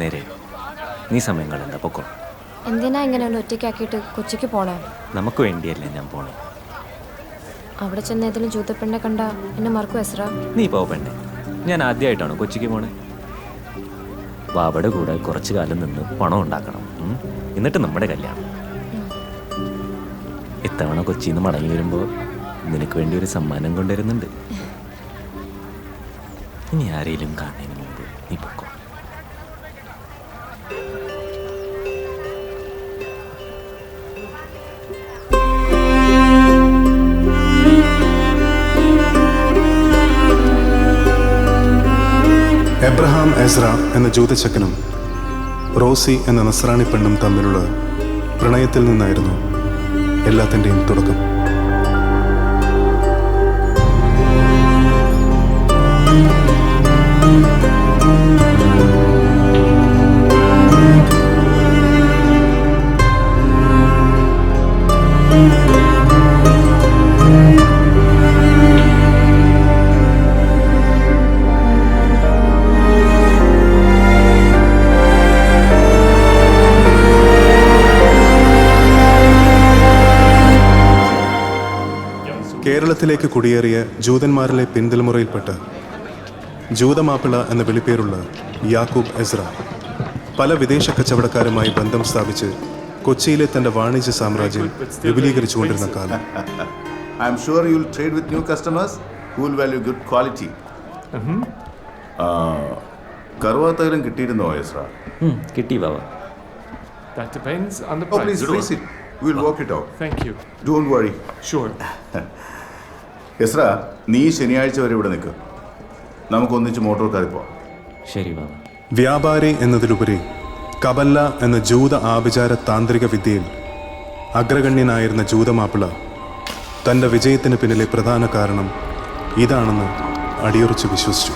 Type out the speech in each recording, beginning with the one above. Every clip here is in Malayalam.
നേരെ നീ സമയം കളണ്ട പൊക്കോ. എന്തിനാ ഇങ്ങനെയുള്ള ഒറ്റയ്ക്കാക്കിയിട്ട് കൊച്ചിക്ക് പോണേ? നമുക്ക് വേണ്ടിയല്ലേ ഞാൻ പോണേ. അവിടെ ചെന്ന് ഏതെങ്കിലും ജൂതപ്പെണ്ണെ കണ്ട എന്നെ മറക്കും എസ്ര. നീ പോ പെണ്ണെ, ഞാൻ ആദ്യമായിട്ടാണ് കൊച്ചിക്ക് പോണേ. ബാബയുടെ കൂടെ കുറച്ചു കാലം നിന്ന് പണം ഉണ്ടാക്കണം, എന്നിട്ട് നമ്മുടെ കല്യാണം. ഇത്തവണ കൊച്ചിയിൽ നിന്ന് മടങ്ങി വരുമ്പോൾ നിനക്ക് വേണ്ടി ഒരു സമ്മാനം കൊണ്ടുവരുന്നുണ്ട്. ഇനി ആരെയും കാണുന്നതിന് മുമ്പ് നീ പൊക്കോ. എബ്രഹാം എസ്ര എന്ന ജൂതച്ചക്കനും റോസി എന്ന നസ്രാണി പെണ്ണും തമ്മിലുള്ള പ്രണയത്തിൽ നിന്നായിരുന്നു എല്ലാത്തിൻ്റെയും തുടക്കം. കേരളത്തിലേക്ക് കുടിയേറിയ ജൂതന്മാരിലെ പിന്തലമുറയിൽപ്പെട്ട ജൂതമാപ്പിള എന്ന വിളിപ്പേരുള്ള യാക്കൂബ് എസ്ര പല വിദേശ കച്ചവടക്കാരുമായി ബന്ധം സ്ഥാപിച്ച് കൊച്ചിയിലെ തന്റെ വാണിജ്യ സാമ്രാജ്യം വിപുലീകരിച്ചുകൊണ്ടിരുന്ന കാലം. I am sure you will trade with new customers who will value good quality. കറുവാത്തൈലം കിട്ടിയിരുന്നോ Ezra? കിട്ടി ബാബ. That depends on the Oh, price. please freeze it. We will work it out. Thank you. Don't worry. Sure. Ezra, നീ ശനിയാഴ്ച വരെ ഇവിടെ നിൽക്കുക. നമുക്കൊന്നിച്ച് മോട്ടോർ കാറിൽ പോവാം. ശരി ബാബ. വ്യാപാരി എന്നതിലുപരി കബല്ല എന്ന ജൂത ആഭിചാര താന്ത്രിക വിദ്യയിൽ അഗ്രഗണ്യനായിരുന്ന ജൂതമാപ്പിള തൻ്റെ വിജയത്തിന് പിന്നിലെ പ്രധാന കാരണം ഇതാണെന്ന് അടിയുറച്ച് വിശ്വസിച്ചു.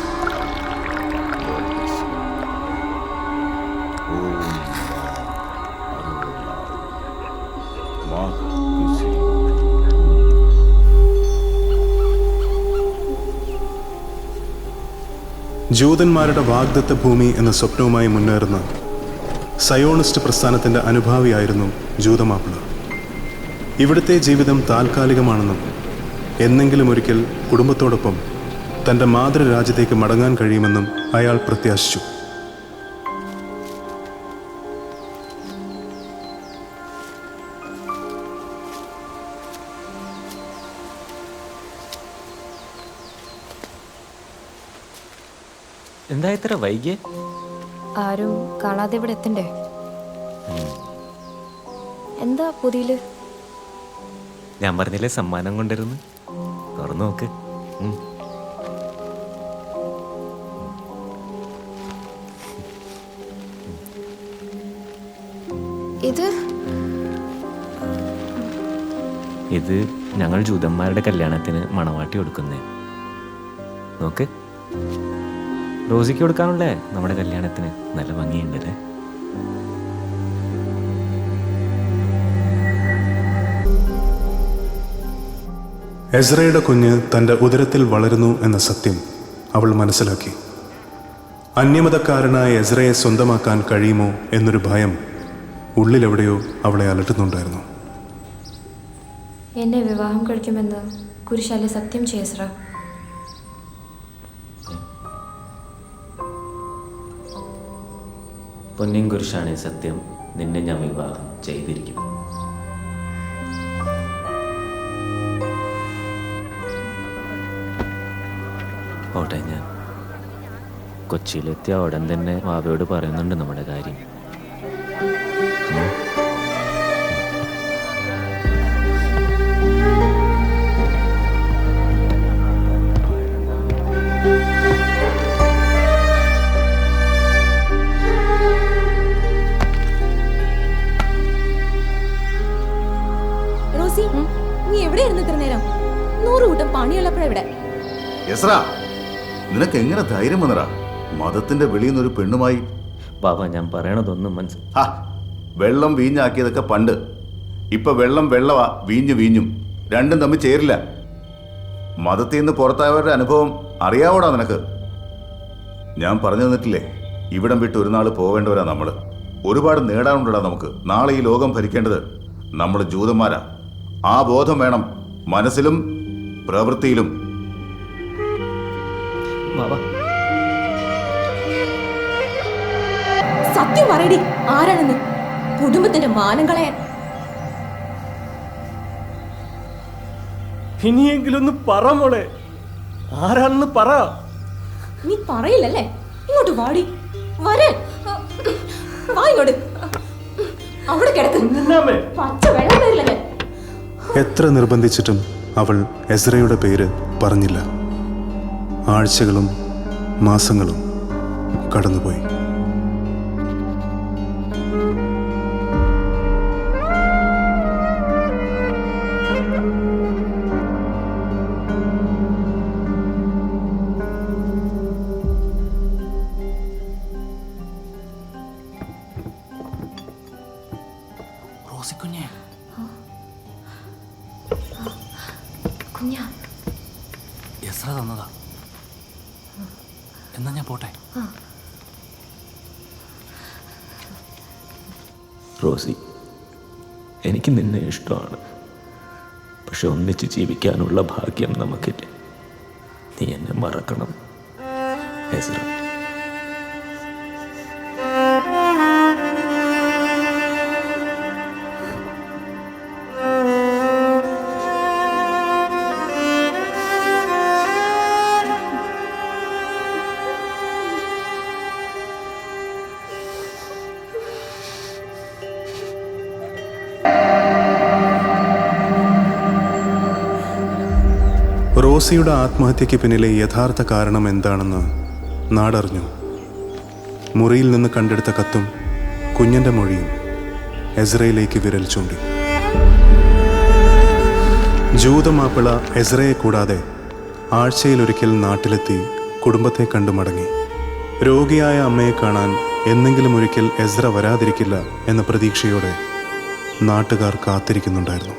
ജൂതന്മാരുടെ വാഗ്ദത്ത ഭൂമി എന്ന സ്വപ്നവുമായി മുന്നേറുന്ന സയോണിസ്റ്റ് പ്രസ്ഥാനത്തിൻ്റെ അനുഭാവിയായിരുന്നു ജൂതമാപ്പിള. ഇവിടുത്തെ ജീവിതം താൽക്കാലികമാണെന്നും എന്നെങ്കിലും ഒരിക്കൽ കുടുംബത്തോടൊപ്പം തൻ്റെ മാതൃരാജ്യത്തേക്ക് മടങ്ങാൻ കഴിയുമെന്നും അയാൾ പ്രത്യാശിച്ചു. എന്താ ഇത്ര വൈകിയേ? ആരും കാണാതെ ഇവിടെ എത്തണ്ടേ? എന്താ പുതിയില്? ഞാൻ പറഞ്ഞില്ലേ സമ്മാനം കൊണ്ടുവരുന്നു, തുറന്നു നോക്ക്. ഇത് ഞങ്ങൾ ജൂതന്മാരുടെ കല്യാണത്തിന് മണവാട്ടി കൊടുക്കുന്നേ. നോക്ക്, റോസിക്ക് കൊടുക്കാനുള്ളേ നമ്മുടെ കല്യാണത്തിന്. നല്ല ഭംഗിയുണ്ടല്ലേ? എസ്രയുടെ കുഞ്ഞ് തൻ്റെ ഉദരത്തിൽ വളരുന്നു എന്ന സത്യം അവൾ മനസ്സിലാക്കി. അന്യമതക്കാരനായ എസ്രയെ സ്വന്തമാക്കാൻ കഴിയുമോ എന്നൊരു ഭയം ഉള്ളിലെവിടെയോ അവളെ അലട്ടുന്നുണ്ടായിരുന്നു. എന്നെ വിവാഹം കഴിക്കുമെന്ന് കുരിശാലെ സത്യം ചെയ്യസ്ര. പൊന്നിൻ കുരിശാണ് സത്യം, നിന്നെ ഞാൻ വിവാഹം ചെയ്തിരിക്കും. ഓട്ടെ, ഞാൻ കൊച്ചിയിലെത്തിയ ഉടൻ തന്നെ വാവയോട് പറയുന്നുണ്ട് നമ്മുടെ കാര്യം. നീ എവിടെയായിരുന്നു ഇത്ര നേരം? 100 കൂട്ടം പണിയുള്ളപ്പോഴെവിടെ? എസ്ര, നിനക്ക് എങ്ങനെ ധൈര്യം വന്നടാ മതത്തിന്റെ വെളിയിൽ നിന്നൊരു പെണ്ണുമായി? ബാബ, ഞാൻ പറയണതൊന്നും വെള്ളം വീഞ്ഞാക്കിയതൊക്കെ പണ്ട്. ഇപ്പൊ വെള്ളം വെള്ളവാ, വീഞ്ഞു വീഞ്ഞും. രണ്ടും തമ്മിൽ ചേരില്ല. മതത്തിൽ നിന്ന് പുറത്തായവരുടെ അനുഭവം അറിയാവോടാ നിനക്ക്? ഞാൻ പറഞ്ഞു തന്നിട്ടില്ലേ, ഇവിടം വിട്ട് ഒരു നാൾ പോവേണ്ടവരാ നമ്മൾ. ഒരുപാട് നേടാനുണ്ടടാ നമുക്ക്. നാളെ ഈ ലോകം ഭരിക്കേണ്ടത് നമ്മൾ ജൂതന്മാരാ. ആ ബോധം വേണം മനസ്സിലും പ്രവൃത്തിയിലും. സത്യം പറയടി, ആരാണെന്ന്? കുടുംബത്തിന്റെ മാനം കളയാൻ. ഇനിയെങ്കിലും ഒന്ന് പറ മോളെ, ആരാണെന്ന് പറ. നീ പറയില്ലല്ലേ? ഇങ്ങോട്ട് വാടി, വരാൻ. വാ ഇങ്ങോട്ട്. അവിടെ കിടക്കുന്നു പച്ച വെള്ളം തരില്ലേ? എത്ര നിർബന്ധിച്ചിട്ടും അവൾ എസ്രയുടെ പേര് പറഞ്ഞില്ല. ആഴ്ചകളും മാസങ്ങളും കടന്നുപോയി. കുഞ്ഞാ, എസ്ര തന്നതാ. എന്നാ ഞാൻ പോട്ടെ. റോസി, എനിക്ക് നിന്നെ ഇഷ്ടമാണ്. പക്ഷെ ഒന്നിച്ച് ജീവിക്കാനുള്ള ഭാഗ്യം നമുക്കില്ല. നീ എന്നെ മറക്കണം എസ്ര. റോസിയുടെ ആത്മഹത്യയ്ക്ക് പിന്നിലെ യഥാർത്ഥ കാരണം എന്താണെന്ന് നാടറിഞ്ഞു. മുറിയിൽ നിന്ന് കണ്ടെടുത്ത കത്തും കുഞ്ഞിൻ്റെ മൊഴിയും എസ്രയിലേക്ക് വിരൽ ചൂണ്ടി. ജൂതമാപ്പിള എസ്രയെ കൂടാതെ ആഴ്ചയിലൊരിക്കൽ നാട്ടിലെത്തി കുടുംബത്തെ കണ്ടു മടങ്ങി. രോഗിയായ അമ്മയെ കാണാൻ എന്നെങ്കിലും ഒരിക്കൽ എസ്ര വരാതിരിക്കില്ല എന്ന പ്രതീക്ഷയോടെ നാട്ടുകാർ കാത്തിരിക്കുന്നുണ്ടായിരുന്നു.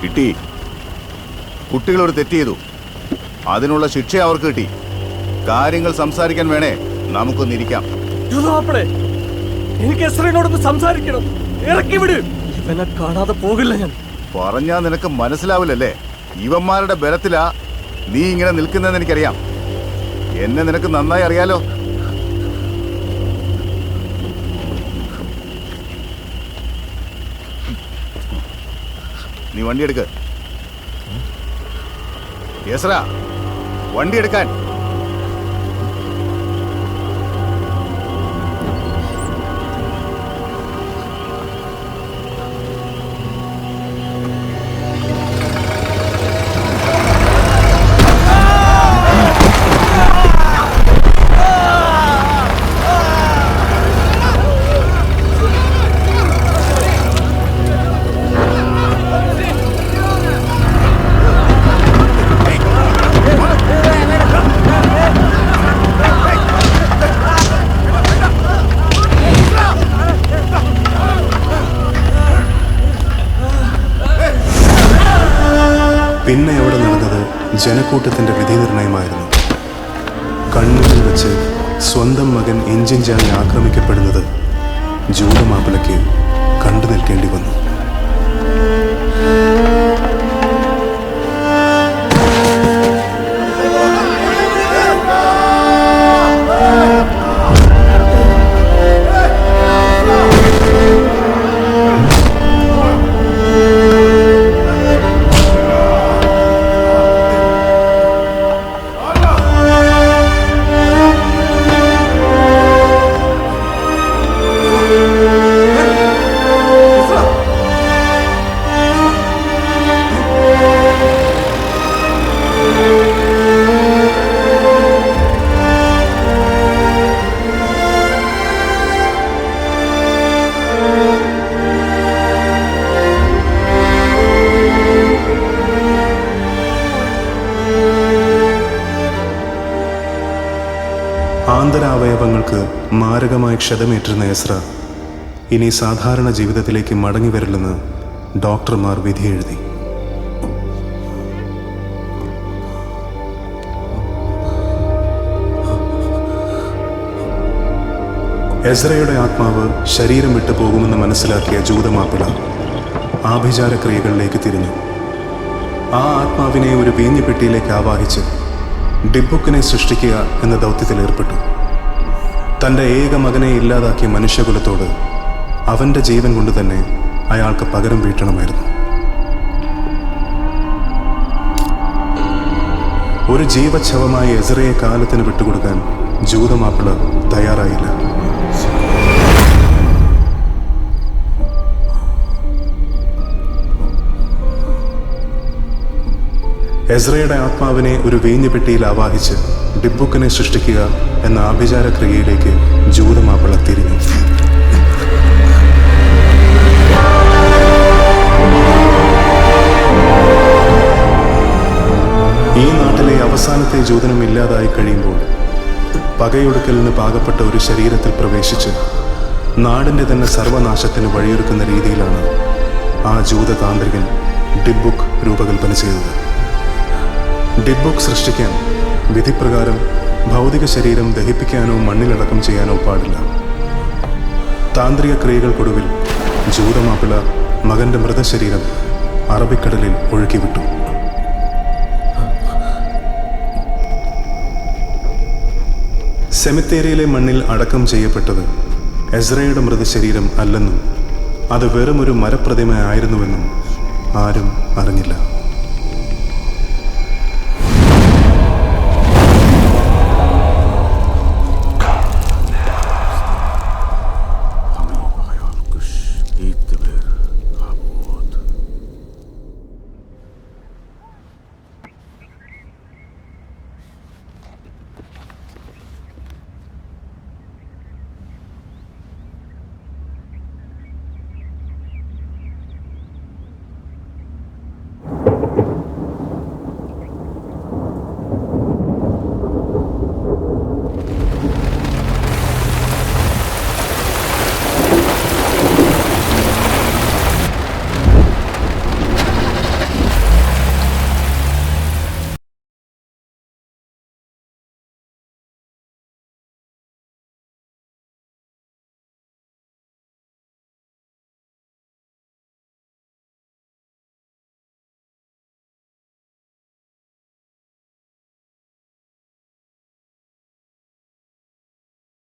കിട്ടി. കുട്ടികളൊരു തെറ്റ് ചെയ്തു, അതിനുള്ള ശിക്ഷ അവർക്ക് കിട്ടി. കാര്യങ്ങൾ സംസാരിക്കാൻ വേണേ നമുക്കൊന്നിരിക്കാം. എനിക്ക് എസ്രയോടൊന്ന് സംസാരിക്കണം. ഇറക്കി വിട്. ഇവനെ കാണാതെ പോകില്ല ഞാൻ. പറഞ്ഞാ നിനക്ക് മനസ്സിലാവില്ലല്ലേ? ഇവന്മാരുടെ ബലത്തിലാ നീ ഇങ്ങനെ നിൽക്കുന്നതെന്ന് എനിക്കറിയാം. എന്നെ നിനക്ക് നന്നായി അറിയാലോ. നീ വണ്ടി എടുക്ക്. യെസ്രാ, വണ്ടി എടുക്കാൻ. പിന്നെ അവിടെ നടന്നത് ജനക്കൂട്ടത്തിൻ്റെ വിധി നിർണയമായിരുന്നു. കണ്ണുകൾ വെച്ച് സ്വന്തം മകൻ എഞ്ചിൻചായി ആക്രമിക്കപ്പെടുന്നത് ജൂതമാപ്പിളയ്ക്ക് കണ്ടു നിൽക്കേണ്ടി വന്നു. മാരകമായി ക്ഷതമേറ്റിരുന്ന എസ്ര ഇനി സാധാരണ ജീവിതത്തിലേക്ക് മടങ്ങി വരില്ലെന്ന് ഡോക്ടർമാർ വിധിയെഴുതി. എസ്രയുടെ ആത്മാവ് ശരീരം വിട്ടു പോകുമെന്ന് മനസ്സിലാക്കിയ ജൂതമാപ്പിള ആഭിചാരക്രിയകളിലേക്ക് തിരിഞ്ഞു. ആ ആത്മാവിനെ ഒരു വീഞ്ഞുപെട്ടിയിലേക്ക് ആവാഹിച്ച് ഡിബുക്കിനെ സൃഷ്ടിക്കുക എന്ന ദൗത്യത്തിൽ ഏർപ്പെട്ടു. തൻ്റെ ഏക മകനെ ഇല്ലാതാക്കിയ മനുഷ്യകുലത്തോട് അവൻ്റെ ജീവൻ കൊണ്ട് തന്നെ അയാൾക്ക് പകരം വീട്ടണമായിരുന്നു. ഒരു ജീവച്ഛവമായ എസ്രയെ കാലത്തിന് വിട്ടുകൊടുക്കാൻ ജൂതമാപ്പിള തയ്യാറായില്ല. എസ്രയുടെ ആത്മാവിനെ ഒരു വീഞ്ഞുപെട്ടിയിൽ ആവാഹിച്ച് ഡിബുക്കിനെ സൃഷ്ടിക്കുക എന്ന ആഭിചാര ക്രിയയിലേക്ക് ജൂതമാപ്പിള തിരിഞ്ഞു. ഈ നാട്ടിലെ അവസാനത്തെ ജൂതനും ഇല്ലാതായി കഴിയുമ്പോൾ പകയൊടുക്കൽ നിന്ന് പാകപ്പെട്ട ഒരു ശരീരത്തിൽ പ്രവേശിച്ച് നാടിൻ്റെ തന്നെ സർവനാശത്തിന് വഴിയൊരുക്കുന്ന രീതിയിലാണ് ആ ജൂതതാന്ത്രികൻ ഡിബുക്ക് രൂപകൽപ്പന ചെയ്തത്. ഡിബുക്ക് സൃഷ്ടിക്കാൻ വിധിപ്രകാരം ഭൗതിക ശരീരം ദഹിപ്പിക്കാനോ മണ്ണിലടക്കം ചെയ്യാനോ പാടില്ല. താന്ത്രിക ക്രിയകൾക്കൊടുവിൽ ജൂതമാപ്പിള മകന്റെ മൃതശരീരം അറബിക്കടലിൽ ഒഴുക്കിവിട്ടു. സെമിത്തേരിയിലെ മണ്ണിൽ അടക്കം ചെയ്യപ്പെട്ടത് എസ്രയുടെ മൃതശരീരം അല്ലെന്നും അത് വെറും ഒരു മരപ്രതിമ ആയിരുന്നുവെന്നും ആരും അറിഞ്ഞില്ല.